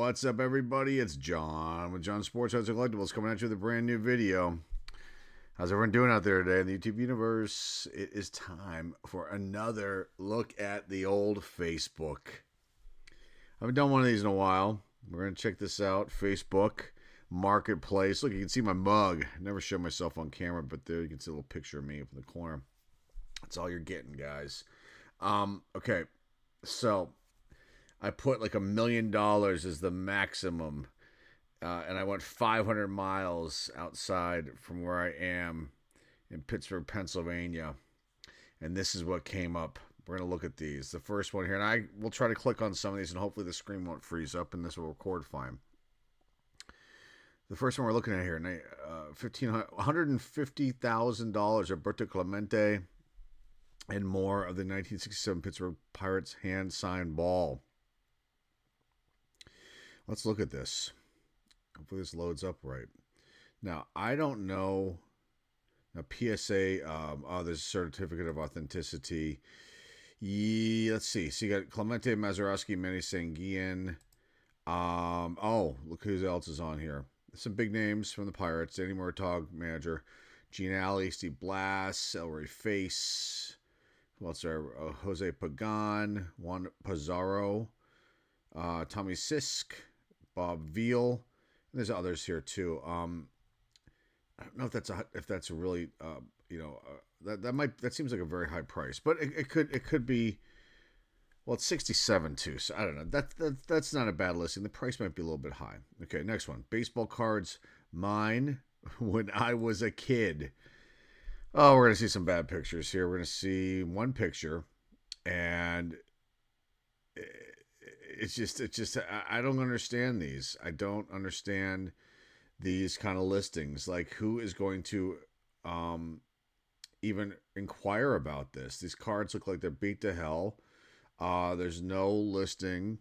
What's up, everybody? It's John with John Sports Cards and Collectibles coming at you with a brand new video. How's everyone doing out there today in the YouTube universe? It is time for another look at the old Facebook. I haven't done one of these in a while. We're going to check this out. Facebook Marketplace. Look, you can see my mug. I never show myself on camera, but there you can see a little picture of me up in the corner. That's all you're getting, guys. Okay, so I put like $1 million as the maximum, and I went 500 miles outside from where I am in Pittsburgh, Pennsylvania, and this is what came up. We're going to look at these. The first one here, and I will try to click on some of these, and hopefully the screen won't freeze up, and this will record fine. The first one we're looking at here, $150,000 Roberto Clemente and more of the 1967 Pittsburgh Pirates hand-signed ball. Let's look at this. Hopefully this loads up right. Now, I don't know. Now, PSA, there's a certificate of authenticity. Yeah, let's see. So you got Clemente, Mazeroski, Manny Sanguian. Look who else is on here. Some big names from the Pirates. Danny Murtaugh, manager. Gene Alley, Steve Blass, Elroy Face. Who else there? Jose Pagan, Juan Pizarro, Tommy Sisk, Bob Veal, and there's others here too. I don't know if that's a really that seems like a very high price, but it could be. Well, it's 67 too, so I don't know. That's not a bad listing. The price might be a little bit high. Okay, next one. Baseball cards, mine when I was a kid. Oh, we're gonna see some bad pictures here. We're gonna see one picture, and it's just I don't understand these. I don't understand these kind of listings. Like, who is going to even inquire about this? These cards look like they're beat to hell. There's no listing.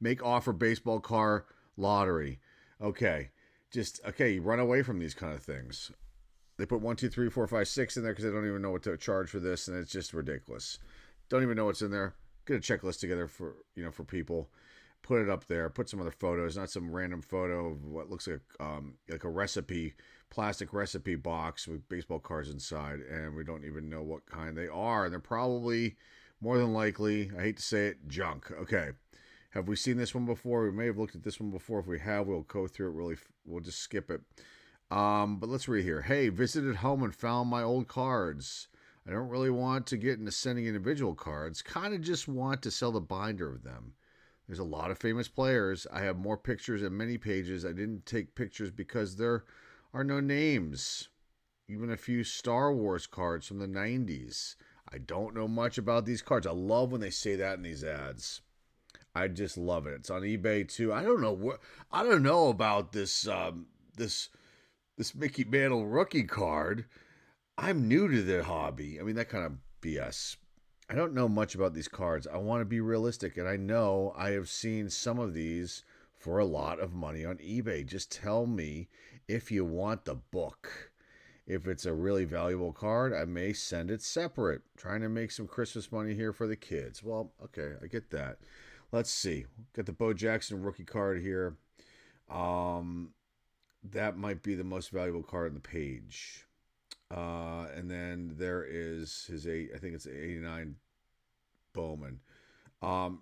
Make offer baseball car lottery. Okay. You run away from these kind of things. They put 1, 2, 3, 4, 5, 6 in there because they don't even know what to charge for this, and it's just ridiculous. Don't even know what's in there. Get a checklist together for people. Put it up there. Put some other photos, not some random photo of what looks like a recipe, plastic recipe box with baseball cards inside, and we don't even know what kind they are. And they're probably, more than likely, I hate to say it, junk. Okay. Have we seen this one before? We may have looked at this one before. If we have, we'll go through it we'll just skip it. But let's read here. Hey, visited home and found my old cards. I don't really want to get into sending individual cards. Kind of just want to sell the binder of them. There's a lot of famous players. I have more pictures and many pages. I didn't take pictures because there are no names. Even a few Star Wars cards from the 90s. I don't know much about these cards. I love when they say that in these ads. I just love it. It's on eBay too. I don't know about this this Mickey Mantle rookie card. I'm new to the hobby. I mean, that kind of BS. I don't know much about these cards. I want to be realistic, and I know I have seen some of these for a lot of money on eBay. Just tell me if you want the book. If it's a really valuable card, I may send it separate. Trying to make some Christmas money here for the kids. Well, okay, I get that. Let's see. Got the Bo Jackson rookie card here. That might be the most valuable card on the page. And then there is his I think it's 89 Bowman.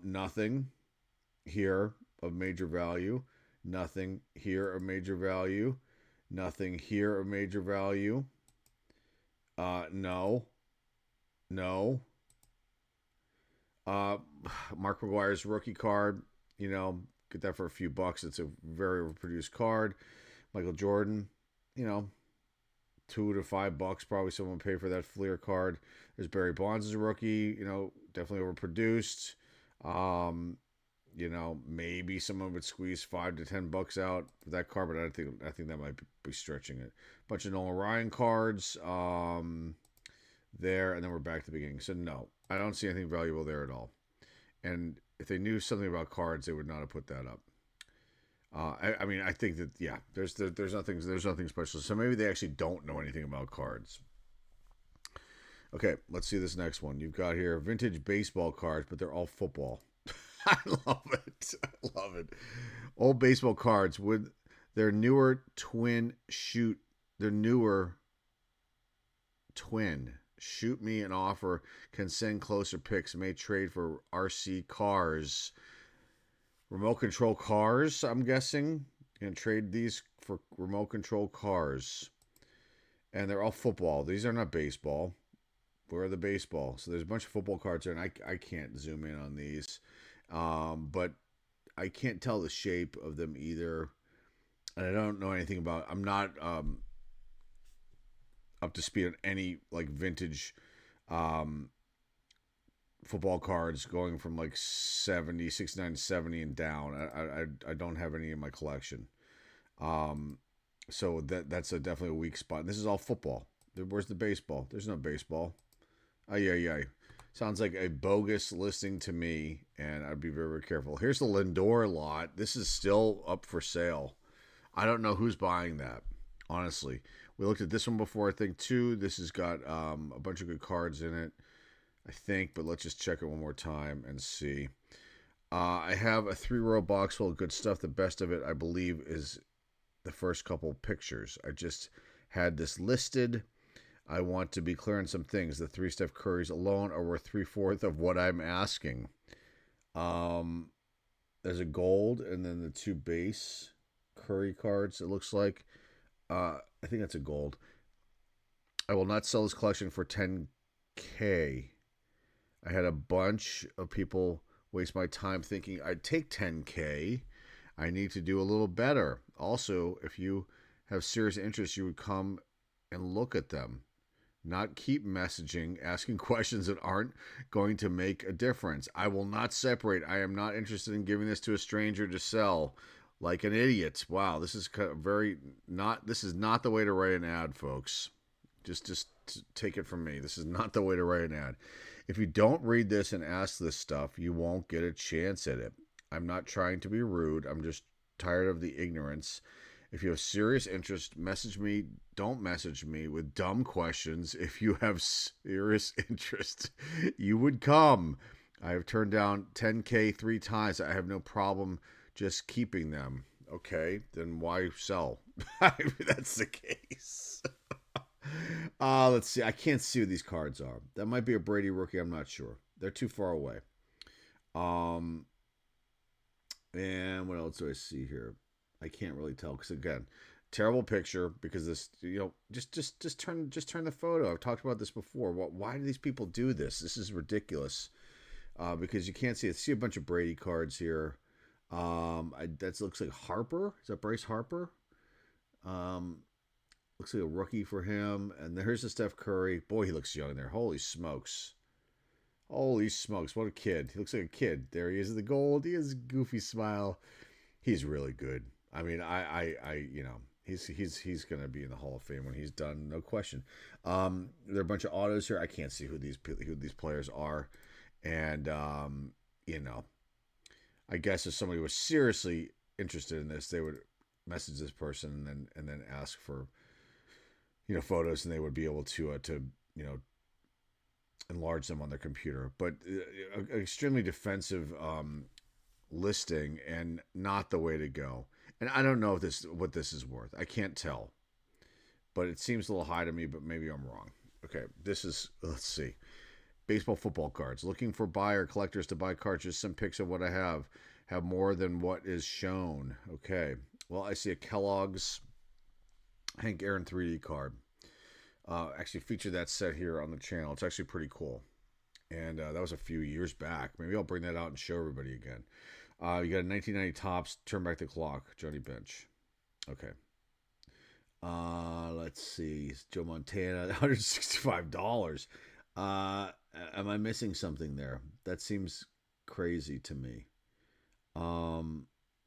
Nothing here of major value. Nothing here of major value. Nothing here of major value. No. Mark McGuire's rookie card, get that for a few bucks. It's a very overproduced card. Michael Jordan, $2 to $5 probably someone pay for that Fleer card. There's Barry Bonds as a rookie, definitely overproduced. Maybe someone would squeeze $5 to $10 out for that card, but I think that might be stretching it. Bunch of Nolan Ryan cards there, and then we're back to the beginning. So no, I don't see anything valuable there at all. And if they knew something about cards, they would not have put that up. I think that there's nothing special. So maybe they actually don't know anything about cards. Okay, let's see this next one. You've got here vintage baseball cards, but they're all football. I love it. I love it. Old baseball cards with their newer twin shoot. Their newer twin shoot me an offer. Can send closer pics. May trade for RC cars. Remote control cars. I'm guessing. Gonna trade these for remote control cars. And they're all football. These are not baseball. Where are the baseball? So there's a bunch of football cards there, and I can't zoom in on these. But I can't tell the shape of them either. And I don't know anything about. I'm not up to speed on any like vintage football cards going from like 70, 69, 70 and down. I don't have any in my collection. So that's definitely a weak spot. And this is all football. Where's the baseball? There's no baseball. Yeah. Sounds like a bogus listing to me, and I'd be very, very careful. Here's the Lindor lot. This is still up for sale. I don't know who's buying that, honestly. We looked at this one before, I think, too. This has got a bunch of good cards in it, I think, but let's just check it one more time and see. I have a 3-row box full of good stuff. The best of it, I believe, is the first couple pictures. I just had this listed. I want to be clear on some things. The 3 Steph Currys alone are worth 3/4 of what I'm asking. There's a gold and then the 2 base Curry cards, it looks like. I think that's a gold. I will not sell this collection for $10K. I had a bunch of people waste my time thinking I'd take $10K. I need to do a little better. Also, if you have serious interest, you would come and look at them. Not keep messaging, asking questions that aren't going to make a difference. I will not separate. I am not interested in giving this to a stranger to sell like an idiot. Wow, this is this is not the way to write an ad, folks. Just take it from me. This is not the way to write an ad. If you don't read this and ask this stuff, you won't get a chance at it. I'm not trying to be rude. I'm just tired of the ignorance. If you have serious interest, message me. Don't message me with dumb questions. If you have serious interest, you would come. I have turned down $10K 3 times. I have no problem just keeping them. Okay, then why sell? That's the case. Let's see. I can't see who these cards are. That might be a Brady rookie. I'm not sure. They're too far away. And what else do I see here? I can't really tell because again, terrible picture because this, just turn the photo. I've talked about this before. Why do these people do this? This is ridiculous. Because you can't see it. See a bunch of Brady cards here. That looks like Harper. Is that Bryce Harper? Looks like a rookie for him. And there's the Steph Curry. Boy, he looks young there. Holy smokes. Holy smokes. What a kid. He looks like a kid. There he is in the gold. He has a goofy smile. He's really good. I mean, he's going to be in the Hall of Fame when he's done, no question. There are a bunch of autos here. I can't see who these players are. And, I guess if somebody was seriously interested in this, they would message this person and then ask for, photos, and they would be able to enlarge them on their computer. But an extremely defensive listing and not the way to go. And I don't know what this is worth. I can't tell. But it seems a little high to me, but maybe I'm wrong. Okay, let's see. Baseball football cards. Looking for buyer collectors to buy cards. Just some pics of what I have. Have more than what is shown. Okay. Well, I see a Kellogg's Hank Aaron 3D card. Actually featured that set here on the channel. It's actually pretty cool. And that was a few years back. Maybe I'll bring that out and show everybody again. You got a 1990 Topps, Turn Back the Clock, Johnny Bench. Okay. Let's see. Joe Montana, $165. Am I missing something there? That seems crazy to me.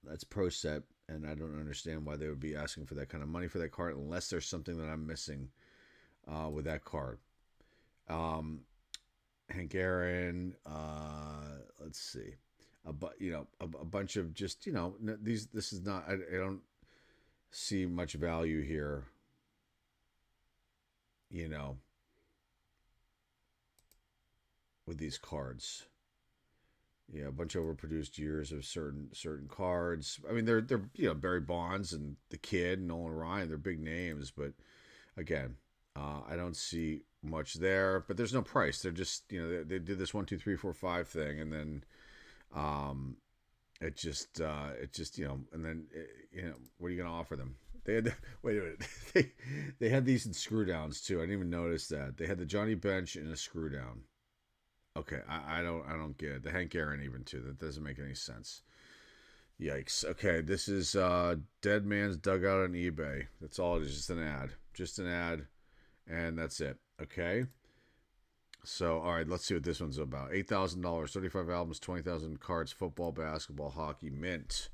That's Pro Set, and I don't understand why they would be asking for that kind of money for that card unless there's something that I'm missing with that card. Hank Aaron, let's see. A bunch of just, this is not, I don't see much value here, with these cards. Yeah, a bunch of overproduced years of certain cards. I mean, they're Barry Bonds and the Kid and Nolan Ryan. They're big names, but again, I don't see much there. But there's no price. They're just they did this 1, 2, 3, 4, 5 thing, and then um, it just and then what are you gonna offer them? They had wait a minute. They had these in screw downs too. I didn't even notice that they had the Johnny Bench in a screw down. Okay, I don't get it. The Hank Aaron even too. That doesn't make any sense. Yikes. Okay, this is Dead Man's Dugout on eBay. That's all it is. Just an ad. Just an ad, and that's it. Okay. So all right, let's see what this one's about. $8,000, 35 albums, 20,000 cards, football, basketball, hockey, mint.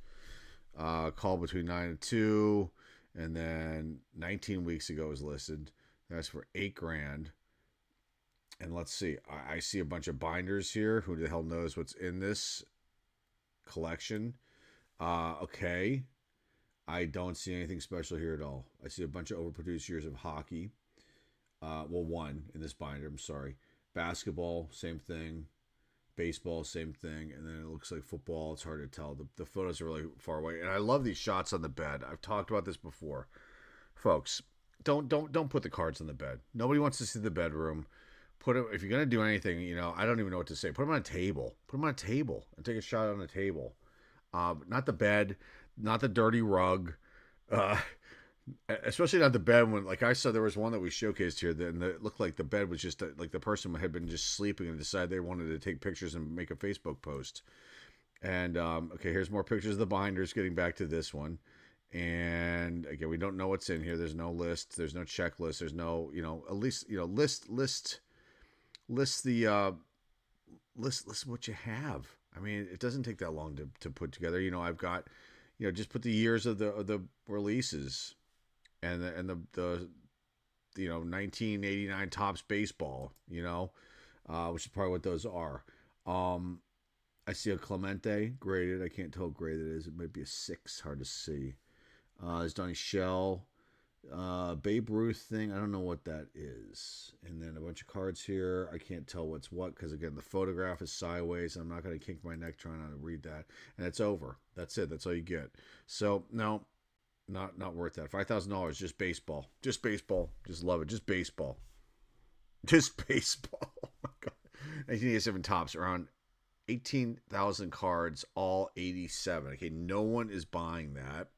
Call between 9 and 2, and then 19 weeks ago was listed. That's for $8,000. And let's see. I see a bunch of binders here. Who the hell knows what's in this collection? Okay. I don't see anything special here at all. I see a bunch of overproduced years of hockey. One in this binder. I'm sorry. Basketball, same thing. Baseball, same thing. And then it looks like football. It's hard to tell. The photos are really far away. And I love these shots on the bed. I've talked about this before, folks. Don't put the cards on the bed. Nobody wants to see the bedroom. Put it if you're gonna do anything. I don't even know what to say. Put them on a table. Put them on a table and take a shot on a table. Not the bed, not the dirty rug. Uh, Especially not the bed when, like I saw, there was one that we showcased here, and it looked like the bed was just like the person had been just sleeping and decided they wanted to take pictures and make a Facebook post. And okay, here's more pictures of the binders. Getting back to this one, and again, we don't know what's in here. There's no list. There's no checklist. There's no, at least list the list what you have. I mean, it doesn't take that long to put together. I've got, just put the years of the releases and the 1989 Topps baseball. Which is probably what those are. I see a Clemente graded. I can't tell what grade it is. It might be a 6. Hard to see. There's Donnie Shell. Babe Ruth thing. I don't know what that is. And then a bunch of cards here. I can't tell what's what because, again, the photograph is sideways. I'm not going to kink my neck trying to read that. And it's over. That's it. That's all you get. So, no, not worth that. $5,000, just baseball. Just baseball. Just love it. Just baseball. Just baseball. Oh, my God. 1987 Topps, around 18,000 cards, all 87. Okay, no one is buying that.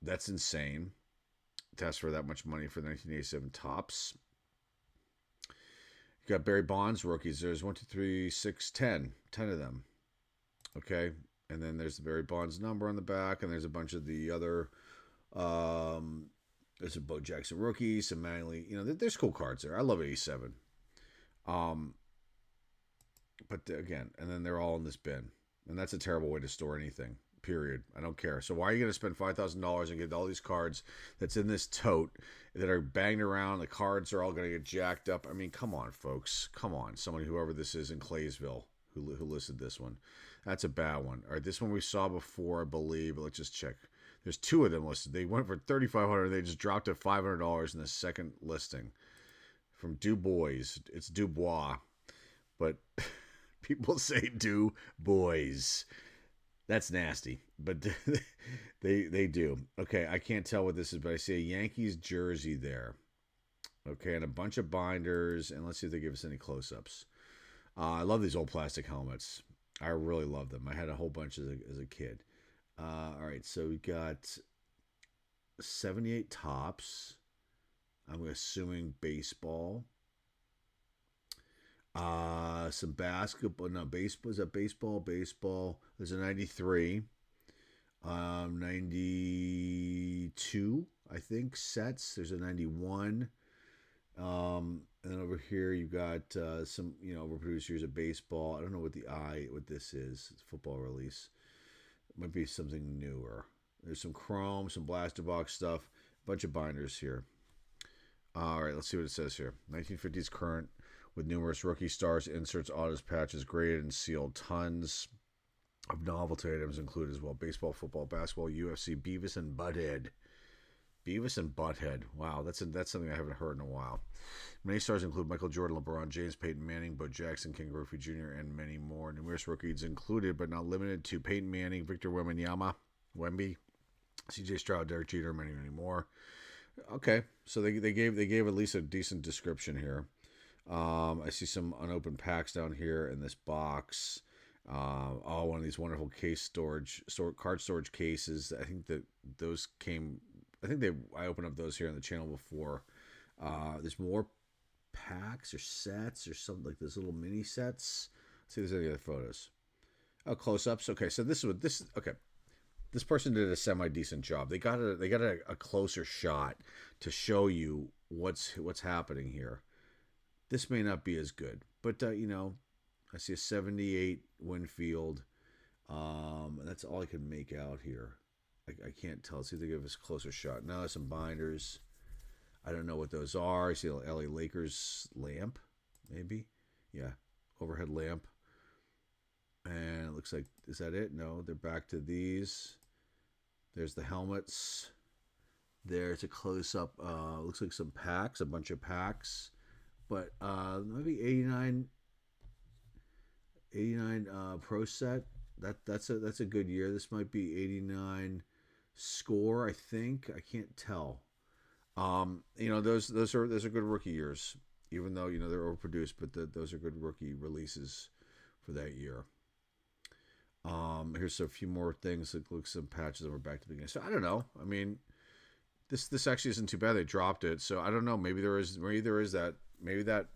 That's insane to ask for that much money for the 1987 Topps. You got Barry Bonds rookies. There's 1, 2, 3, 6, 10. 10 of them. Okay. And then there's the Barry Bonds number on the back. And there's a bunch of the other. There's a Bo Jackson rookies. Some Manley. There's cool cards there. I love 87. But again, and then they're all in this bin. And that's a terrible way to store anything. Period. I don't care. So why are you going to spend $5,000 and get all these cards that's in this tote that are banged around? The cards are all going to get jacked up. I mean, come on, folks. Come on. Whoever this is in Claysville who listed this one. That's a bad one. All right, this one we saw before, I believe. Let's just check. There's 2 of them listed. They went for $3,500. They just dropped to $500 in the second listing from Dubois. It's Dubois, but people say Dubois. That's nasty, but they do. Okay, I can't tell what this is, but I see a Yankees jersey there. Okay, and a bunch of binders, and let's see if they give us any close-ups. I love these old plastic helmets. I really love them. I had a whole bunch as a kid. All right, so we got 78 Topps. I'm assuming baseball. Some basketball. No, baseball. Is that baseball? Baseball. There's a 93. 92, I think, sets. There's a 91. And then over here you got some, overproduced years of baseball. I don't know what this is. It's a football release. It might be something newer. There's some chrome, some blaster box stuff. A bunch of binders here. All right, let's see what it says here. 1950s current, with numerous rookie stars, inserts, autos, patches, graded and sealed. Tons of novelty items included as well. Baseball, football, basketball, UFC, Beavis and Butthead. Beavis and Butthead. Wow, that's something I haven't heard in a while. Many stars include Michael Jordan, LeBron James, Peyton Manning, Bo Jackson, Ken Griffey Jr., and many more. Numerous rookies included, but not limited to Peyton Manning, Victor Wembanyama, C.J. Stroud, Derek Jeter, many more. Okay, so they gave at least a decent description here. I see some unopened packs down here in this box. One of these wonderful card storage cases. I think that those came. I opened up those here on the channel before. There's more packs or sets or something like this, little mini sets. Let's see if there's any other photos. Oh, close-ups. Okay, so this is what this. Okay, this person did a semi-decent job. They got a closer shot to show you what's happening here. This may not be as good, but I see a 78 Winfield. That's all I can make out here. I can't tell. See if they give us a closer shot. Now there's some binders. I don't know what those are. I see a LA Lakers lamp, maybe. Yeah, overhead lamp. And it looks like, is that it? No, they're back to these. There's the helmets. There's a close-up. Looks like some packs, a bunch of packs. But maybe 89 Pro Set. That's a good year. This might be 89 Score, I think. I can't tell. Those are good rookie years, even though they're overproduced. But those are good rookie releases for that year. Here's a few more things. It looks some patches that we're back to the beginning. So I don't know. I mean, this actually isn't too bad. They dropped it, so I don't know. Maybe there is that. Maybe that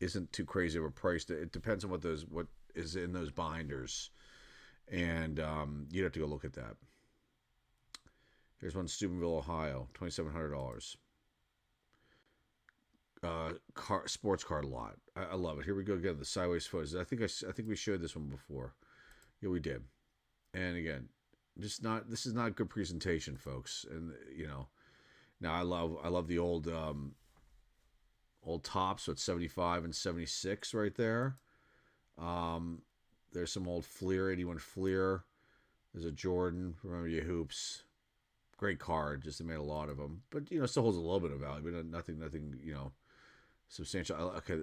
isn't too crazy of a price. It depends on what is in those binders, and you'd have to go look at that. Here's one, Steubenville, Ohio, $2,700. Sports card lot. I love it. Here we go again. The sideways photos. I think we showed this one before. Yeah, we did. And again, this is not good presentation, folks. And now I love the old tops. So it's 75 and 76 right there. There's some old Fleer, 81 Fleer. There's a Jordan. Remember your hoops. Great card. Just they made a lot of them, but still holds a little bit of value, but nothing substantial. Okay.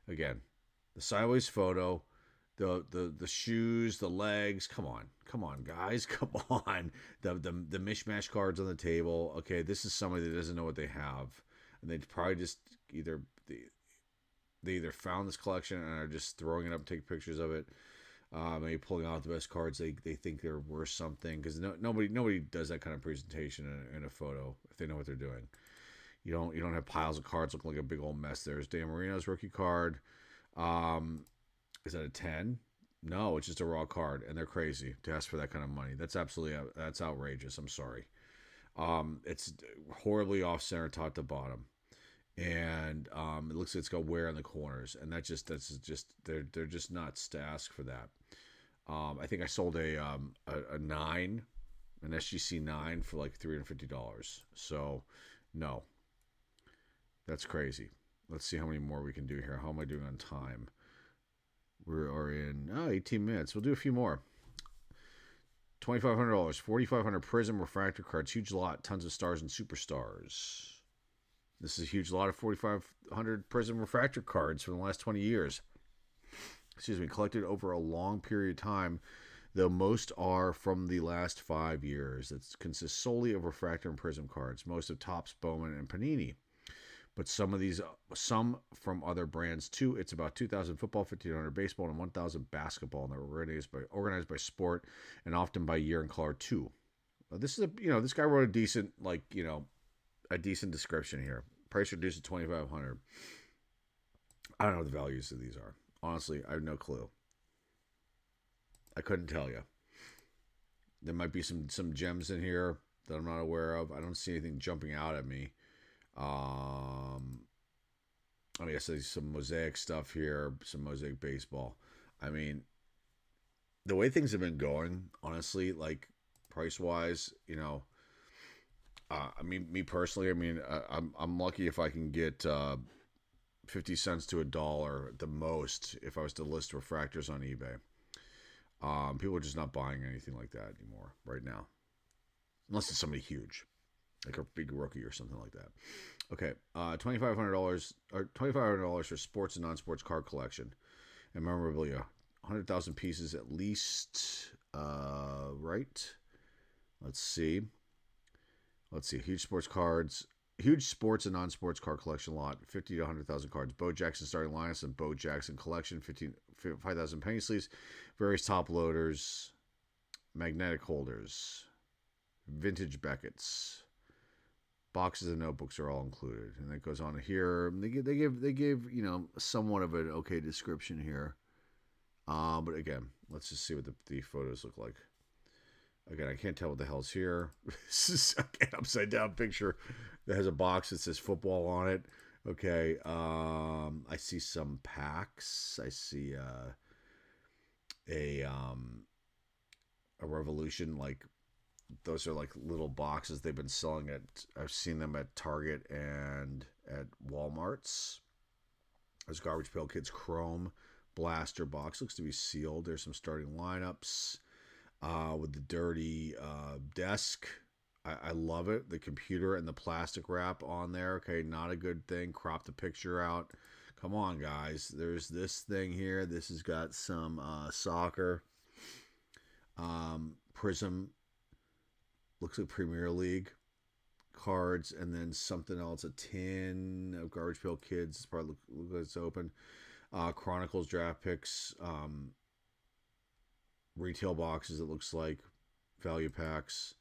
Again, the sideways photo, the shoes, the legs. Come on, guys. Come on. The mishmash cards on the table. Okay, this is somebody that doesn't know what they have, and they probably just they either found this collection and are just throwing it up, taking pictures of it. Maybe pulling out the best cards they think they're worth something, because nobody does that kind of presentation in a photo if they know what they're doing. You don't have piles of cards looking like a big old mess. There's Dan Marino's rookie card. Is that a 10? No, it's just a raw card, and they're crazy to ask for that kind of money. That's outrageous. I'm sorry. It's horribly off center, top to bottom, and it looks like it's got wear in the corners, and that's just they're just nuts to ask for that. I think I sold a 9, an SGC 9 for like $350. So no, that's crazy. Let's see how many more we can do here. How am I doing on time? We are in 18 minutes. We'll do a few more. $2,500, 4,500 Prism Refractor cards, huge lot, tons of stars and superstars. This is a huge lot of 4,500 Prism Refractor cards from the last 20 years. Collected over a long period of time, though most are from the last 5 years. It consists solely of Refractor and Prism cards, most of Topps, Bowman, and Panini. But some from other brands too. It's about 2,000 football, 1,500 baseball, and 1,000 basketball, and they're organized by sport and often by year and color too. This is this guy wrote a decent description here. Price reduced to $2,500. I don't know what the values of these are. Honestly, I have no clue. I couldn't tell you. There might be some gems in here that I'm not aware of. I don't see anything jumping out at me. I see some Mosaic stuff here, some Mosaic baseball. I mean, the way things have been going, honestly, like price-wise, me personally, I'm lucky if I can get 50 cents to $1 at the most if I was to list refractors on eBay. People are just not buying anything like that anymore right now, unless it's somebody huge. like a big rookie or something like that. Okay, $2,500 or $2,500 for sports and non-sports card collection and memorabilia. 100,000 pieces at least. Right. Let's see. Huge sports and non-sports card collection lot. 50 to 100,000 cards. Bo Jackson starting lineups and Bo Jackson collection. 5,000 penny sleeves. Various top loaders. Magnetic holders. Vintage Beckett's. Boxes and notebooks are all included, and it goes on here. They give somewhat of an okay description here. But again, let's just see what the photos look like. Again, I can't tell what the hell's here. This is an upside down picture that has a box that says football on it. Okay, I see some packs. I see a Revolution, like those are like little boxes they've been selling at. I've seen them at Target and at Walmart's. There's Garbage Pail Kids Chrome blaster box. Looks to be sealed. There's some starting lineups with the dirty desk. I love it. The computer and the plastic wrap on there. Okay, not a good thing. Crop the picture out. Come on, guys. There's this thing here. This has got some soccer. Prism. Looks like Premier League cards, and then something else, a tin of Garbage Pail Kids. It's probably look like it's open. Chronicles draft picks, retail boxes. It looks like value packs,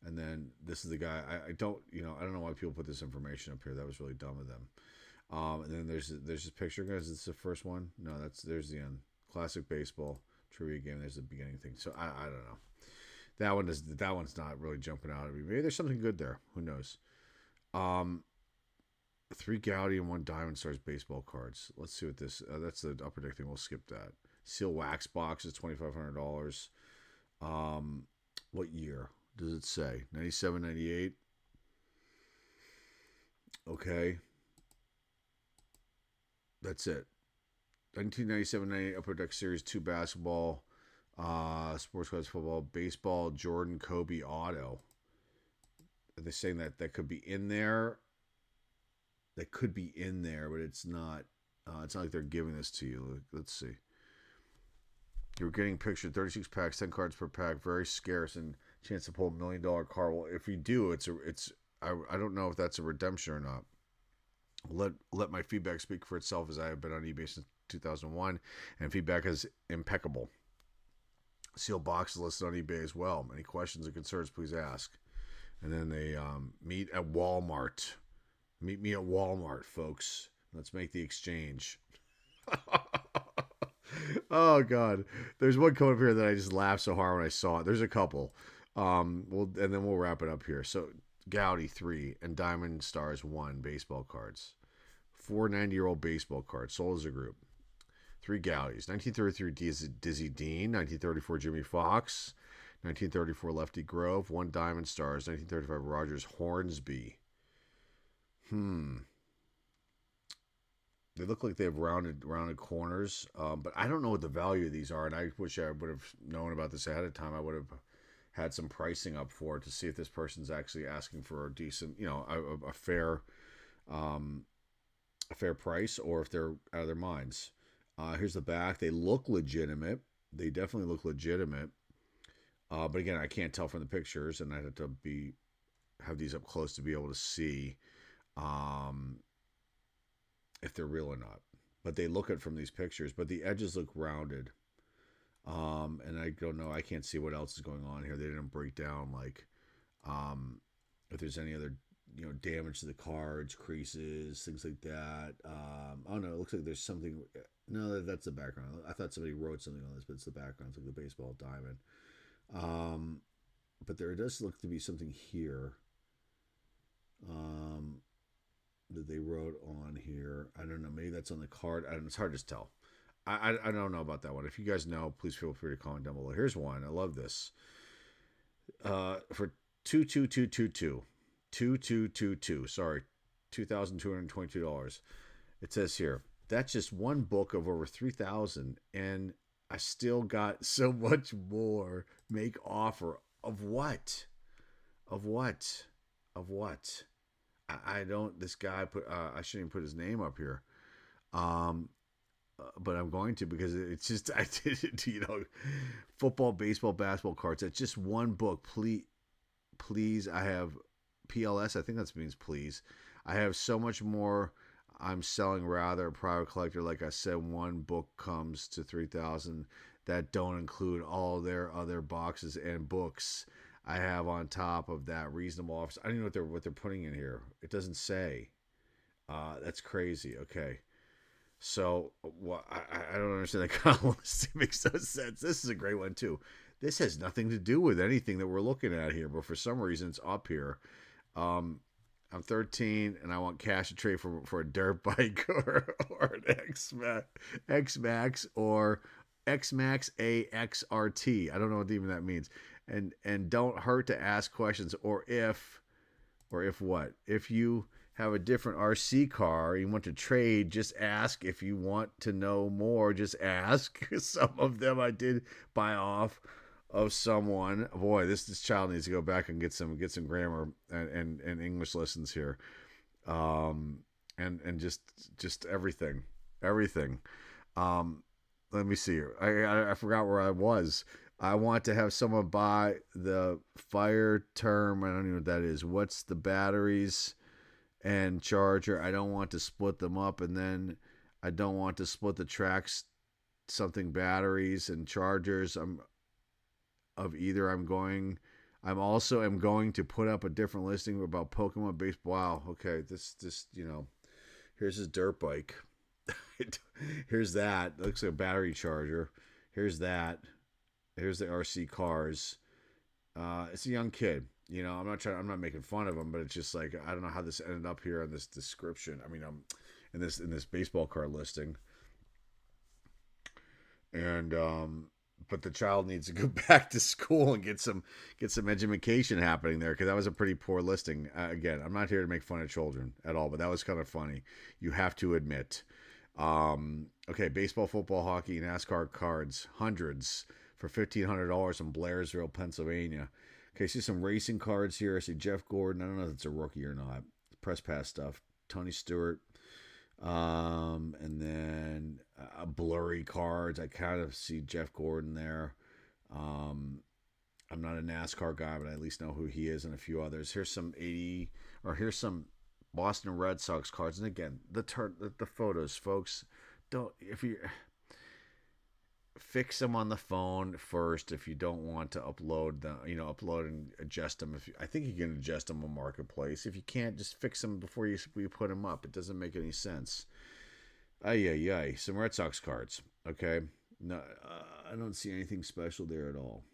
and then this is the guy. I don't know why people put this information up here. That was really dumb of them. And then there's this picture, guys. Is this the first one? No, there's the end. Classic baseball trivia game. There's the beginning thing. So I don't know. That one's not really jumping out at me. Maybe there's something good there. Who knows? 3 Goudey and 1 Diamond Stars baseball cards. Let's see what this. That's the upper deck thing. We'll skip that. Seal wax box is $2,500. What year does it say? 97, 98. Okay. That's it. 1997-98 Upper Deck Series 2 basketball. Sports cards, football, baseball, Jordan, Kobe, auto. Are they saying that could be in there? That could be in there, but it's not. It's not like they're giving this to you. Let's see. You're getting pictured 36 packs, 10 cards per pack, very scarce, and chance to pull $1 million card. Well, if you do, I don't know if that's a redemption or not. Let my feedback speak for itself, as I have been on eBay since 2001, and feedback is impeccable. Sealed boxes listed on eBay as well. Any questions or concerns, please ask. And then they meet at Walmart. Meet me at Walmart, folks. Let's make the exchange. Oh, God. There's one coming up here that I just laughed so hard when I saw it. There's a couple. And then we'll wrap it up here. So, Goudey 3 and Diamond Stars 1 baseball cards. 4 90-year-old baseball cards sold as a group. 3 Goudeys. 1933 Dizzy Dean. 1934 Jimmy Fox. 1934 Lefty Grove. 1 Diamond Stars. 1935 Rogers Hornsby. They look like they have rounded corners, but I don't know what the value of these are, and I wish I would have known about this ahead of time. I would have had some pricing up for it to see if this person's actually asking for a decent, a fair price, or if they're out of their minds. Here's the back. They look legitimate. They definitely look legitimate. But again, I can't tell from the pictures, and I'd have to have these up close to be able to see if they're real or not. But they look it from these pictures. But the edges look rounded. And I don't know. I can't see what else is going on here. They didn't break down if there's any other damage to the cards, creases, things like that. Oh no, it looks like there's something. No, that's the background. I thought somebody wrote something on this, but it's the background. It's like the baseball diamond. But there does look to be something here that they wrote on here. I don't know. Maybe that's on the card. It's hard to tell. I don't know about that one. If you guys know, please feel free to comment down below. Here's one. I love this. For 2222. Sorry, $2,222. It says here, that's just one book of over 3,000, and I still got so much more. Make offer of what? Of what? Of what? I don't. This guy put. I shouldn't even put his name up here. Um, but I'm going to because it's just I did it. Football, baseball, basketball cards. It's just one book. Please. I have PLS. I think that means please. I have so much more. I'm selling rather a private collector. Like I said, one book comes to 3,000. That don't include all their other boxes and books. I have on top of that reasonable office. I don't know what they're putting in here. It doesn't say. That's crazy. Okay. So what? I don't understand that kind of list. It makes no sense. This is a great one too. This has nothing to do with anything that we're looking at here, but for some reason it's up here. Um, I'm 13 and I want cash to trade for a dirt bike or an X Max or X Max AXRT. I don't know what even that means. And don't hurt to ask questions or if what? If you have a different RC car, you want to trade, just ask. If you want to know more, just ask. Some of them I did buy off of someone. Boy, this child needs to go back and get some grammar and English lessons here. And just everything. Um, let me see here. I forgot where I was. I want to have someone buy the fire term. I don't even know what that is. What's the batteries and charger? I don't want to split them up, and then I don't want to split the tracks. Something batteries and chargers. Of either. I'm also am going to put up a different listing about Pokemon baseball. Wow. Okay. Here's his dirt bike. Here's that. It looks like a battery charger. Here's that. Here's the RC cars. It's a young kid. I'm not making fun of him, but it's just like I don't know how this ended up here in this description. I mean, in this baseball card listing, and but the child needs to go back to school and get some education happening there because that was a pretty poor listing. Again, I'm not here to make fun of children at all, but that was kind of funny. You have to admit. Okay, baseball, football, hockey, NASCAR cards, hundreds for $1,500 in Blairsville, Pennsylvania. Okay, see some racing cards here. I see Jeff Gordon. I don't know if it's a rookie or not. Press pass stuff. Tony Stewart. And then blurry cards. I kind of see Jeff Gordon there. I'm not a NASCAR guy, but I at least know who he is and a few others. Here's some Boston Red Sox cards. And again, the photos, folks. Don't if you fix them on the phone first if you don't want to upload them. Upload and adjust them. I think you can adjust them on Marketplace. If you can't, just fix them before you put them up. It doesn't make any sense. Ay. Some Red Sox cards. Okay. No, I don't see anything special there at all.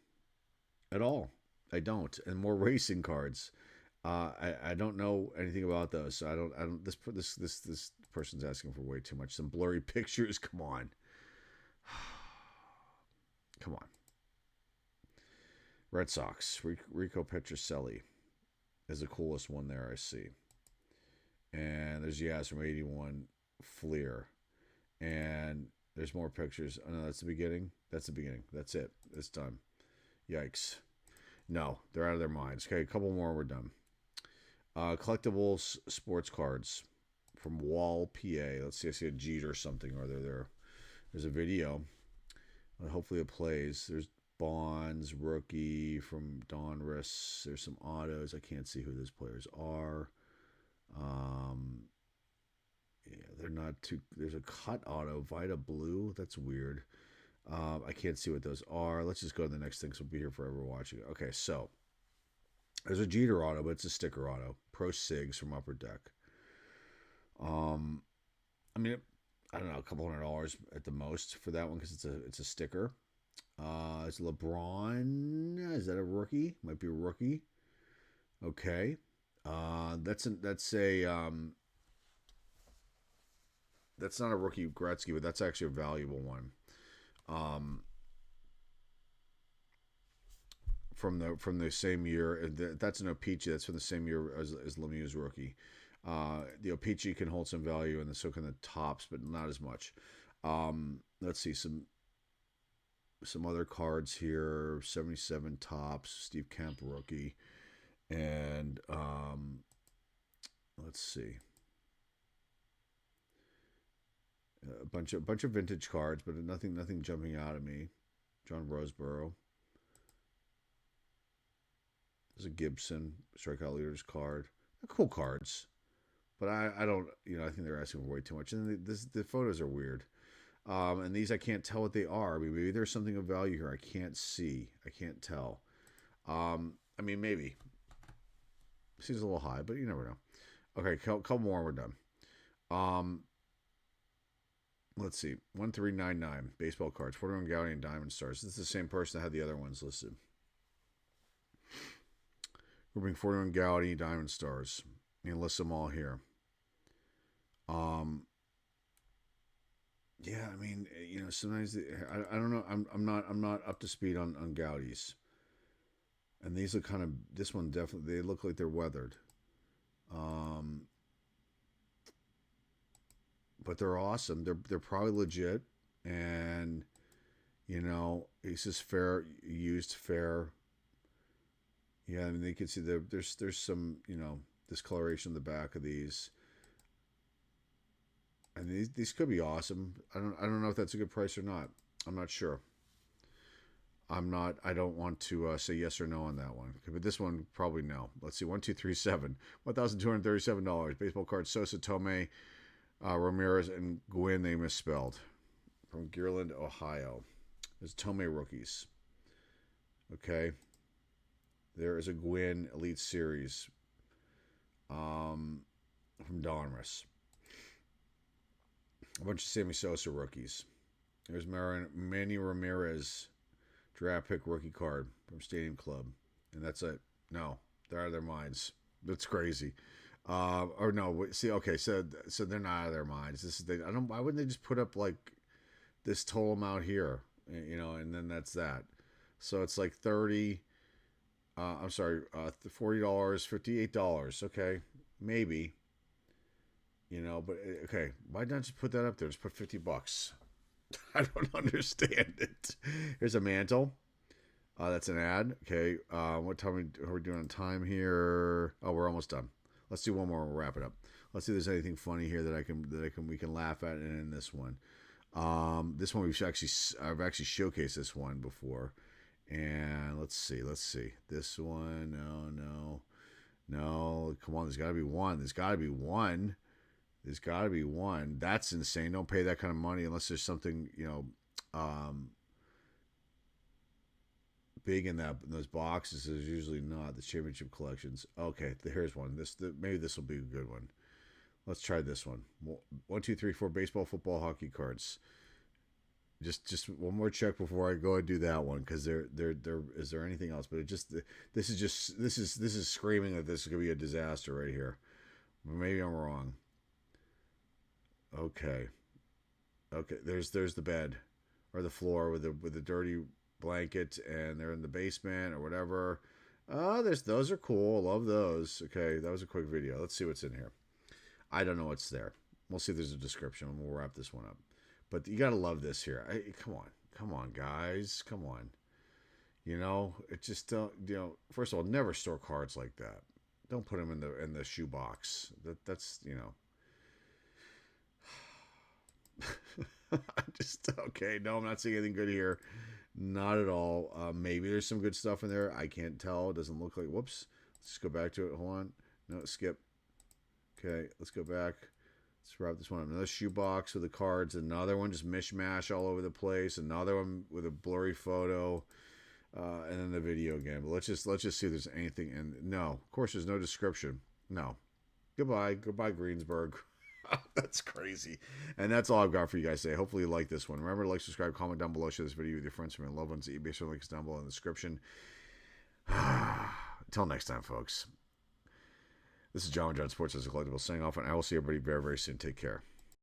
At all. I don't. And more racing cards. I don't know anything about those, so I don't. This person's asking for way too much. Some blurry pictures. Come on. Come on. Red Sox. Rico Petrocelli is the coolest one there I see. And there's Yaz from 81 Fleer. And there's more pictures. Oh, no, that's the beginning. That's the beginning. That's it. It's done. Yikes. No, they're out of their minds. Okay, a couple more, we're done. Collectibles sports cards from Wall, PA. Let's see, I see a Jeter or something or other there. There's a video. Hopefully it plays. There's Bonds, rookie from Donruss. There's some autos. I can't see who those players are. Yeah, they're not too. There's a cut auto, Vita Blue. That's weird. I can't see what those are. Let's just go to the next thing. So we'll be here forever watching it. Okay, so there's a Jeter auto, but it's a sticker auto. Pro Sigs from Upper Deck. I mean, I don't know, a couple $100 at the most for that one because it's a sticker. It's LeBron. Is that a rookie? Might be a rookie. Okay. That's not a rookie Gretzky, but that's actually a valuable one. From the same year. That's an Opeachy. That's from the same year as Lemieux's rookie. The Opeachy can hold some value, and so can the tops, but not as much. Let's see some other cards here. 77 tops, Steve Kemp rookie, And let's see, a bunch of vintage cards, but nothing jumping out at me. John Roseborough. There's a Gibson strikeout leaders card. They're cool cards, but I don't, I think they're asking for way too much. And the photos are weird. And these I can't tell what they are. I mean, maybe there's something of value here. I can't see. I can't tell. I mean, maybe. Seems a little high, but you never know. Okay, couple more and we're done. Let's see. 1399 baseball cards. 41 Goudey and Diamond Stars. This is the same person that had the other ones listed. We're bringing 41 Goudey, Diamond Stars. And list them all here. Yeah, I mean, sometimes I don't know. I'm not up to speed on Goudey's. And these look this one definitely, they look like they're weathered. But they're awesome. They're probably legit. And, it's just fair, used fair. Yeah, I mean, you can see there's some, discoloration in the back of these. And these could be awesome. I don't know if that's a good price or not. I'm not sure. I don't want to say yes or no on that one. Okay, but this one, probably no. Let's see. 1237. $1,237. Baseball cards, Sosa, Tomei, Ramirez, and Gwynn, they misspelled. From Gearland, Ohio. There's Tomei rookies. Okay. There is a Gwynn Elite Series. From Donruss. A bunch of Sammy Sosa rookies. There's Manny Ramirez draft pick rookie card from Stadium Club. And that's it. No, they're out of their minds. That's crazy. Or no, see, okay, so they're not out of their minds. Why wouldn't they just put up like this total amount here, and then that's that. So it's like $40, $58. Okay, maybe. But okay, why not just put that up there? Just put $50. I don't understand it. Here's a mantle. That's an ad. Okay. What time are we doing on time here? Oh, we're almost done. Let's do one more and we'll wrap it up. Let's see if there's anything funny here that we can laugh at in this one. This one I've actually showcased this one before. And let's see. This one, no. Come on, there's gotta be one. That's insane. Don't pay that kind of money unless there's something, big in those boxes. There's usually not. The championship collections. Okay, here's one. Maybe this will be a good one. Let's try this one. 1, 2, 3, 4 baseball, football, hockey cards. Just one more check before I go and do that one, because there is there anything else? But this is screaming that this is gonna be a disaster right here. Maybe I'm wrong. Okay. There's the bed or the floor with the dirty blanket, and they're in the basement or whatever. Those are cool. I love those. Okay, that was a quick video. Let's see what's in here. I don't know what's there. We'll see if there's a description, and we'll wrap this one up. But you gotta love this here. Come on, guys, come on. It just First of all, never store cards like that. Don't put them in the shoebox. That's. Okay. No, I'm not seeing anything good here. Not at all. Maybe there's some good stuff in there. I can't tell. It doesn't look like. Whoops. Let's just go back to it. Hold on. No, skip. Okay, let's go back. Let's wrap this one up. Another shoebox with the cards. Another one just mishmash all over the place. Another one with a blurry photo. And then the video again. But let's just see if there's anything. And no, of course, there's no description. No. Goodbye, Greensburg. That's crazy. And that's all I've got for you guys today. Hopefully you like this one. Remember to like, subscribe, comment down below, share this video with your friends, family, and loved ones. The eBay store links down below in the description. Until next time, folks. This is John Sports as a Collectible saying off, and I will see everybody very, very soon. Take care.